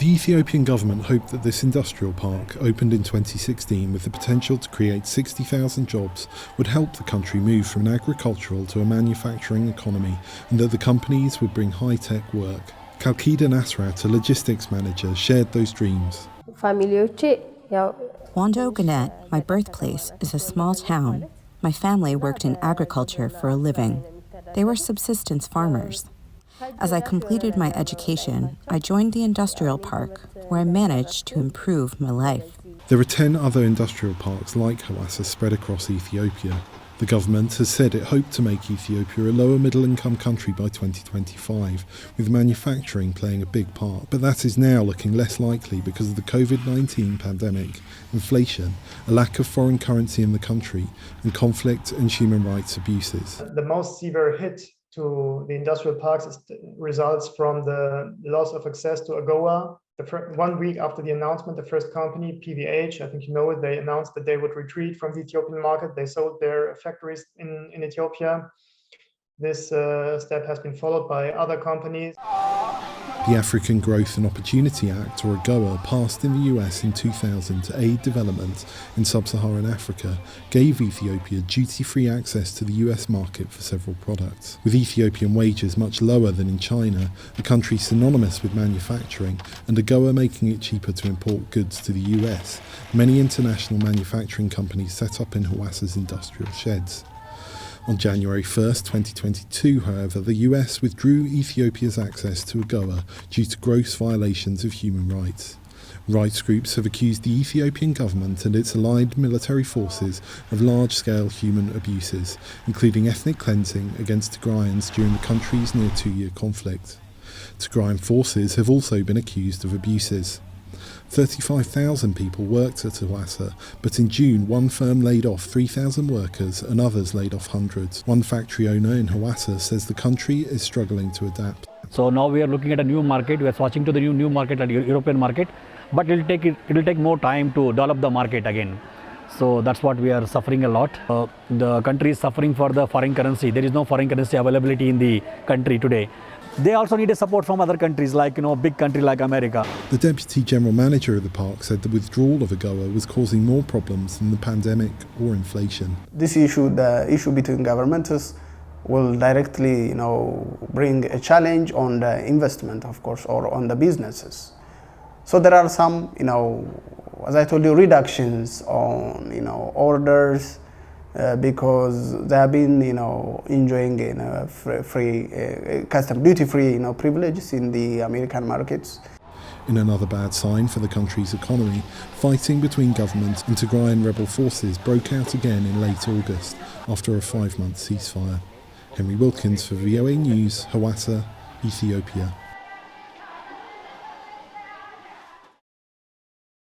The Ethiopian government hoped that this industrial park, opened in 2016 with the potential to create 60,000 jobs, would help the country move from an agricultural to a manufacturing economy, and that the companies would bring high-tech work. Kalkida Nasrat, a logistics manager, shared those dreams. Wando Gannett, my birthplace, is a small town. My family worked in agriculture for a living. They were subsistence farmers. As I completed my education, I joined the industrial park, where I managed to improve my life. There are 10 other industrial parks like Hawassa spread across Ethiopia. The government has said it hoped to make Ethiopia a lower middle-income country by 2025, with manufacturing playing a big part. But that is now looking less likely because of the COVID-19 pandemic, inflation, a lack of foreign currency in the country, and conflict and human rights abuses. The most severe hit to the industrial parks results from the loss of access to AGOA. 1 week after the announcement, the first company, PVH, I think you know it, they announced that they would retreat from the Ethiopian market. They sold their factories in Ethiopia. This step has been followed by other companies. The African Growth and Opportunity Act, or AGOA, passed in the US in 2000 to aid development in sub-Saharan Africa, gave Ethiopia duty-free access to the US market for several products. With Ethiopian wages much lower than in China, a country synonymous with manufacturing, and AGOA making it cheaper to import goods to the US, many international manufacturing companies set up in Hawassa's industrial sheds. On January 1st, 2022, however, the US withdrew Ethiopia's access to AGOA due to gross violations of human rights. Rights groups have accused the Ethiopian government and its allied military forces of large-scale human abuses, including ethnic cleansing against Tigrayans during the country's near 2-year conflict. Tigrayan forces have also been accused of abuses. 35,000 people worked at Hawassa, but in June one firm laid off 3,000 workers and others laid off hundreds. One factory owner in Hawassa says the country is struggling to adapt. So now we are looking at a new market. We are switching to the new market, like European market, but it will take more time to develop the market again. So that's what we are suffering a lot. The country is suffering for the foreign currency. There is no foreign currency availability in the country today. They also need a support from other countries, like big country like America. The deputy general manager of the park said the withdrawal of AGOA was causing more problems than the pandemic or inflation. This issue, the issue between governments, will directly, bring a challenge on the investment, of course, or on the businesses. So there are some, as I told you, reductions on, orders. Because they have been, enjoying free duty-free, privileges in the American markets. In another bad sign for the country's economy, fighting between government and Tigrayan rebel forces broke out again in late August after a 5-month ceasefire. Henry Wilkins for VOA News, Hawassa, Ethiopia.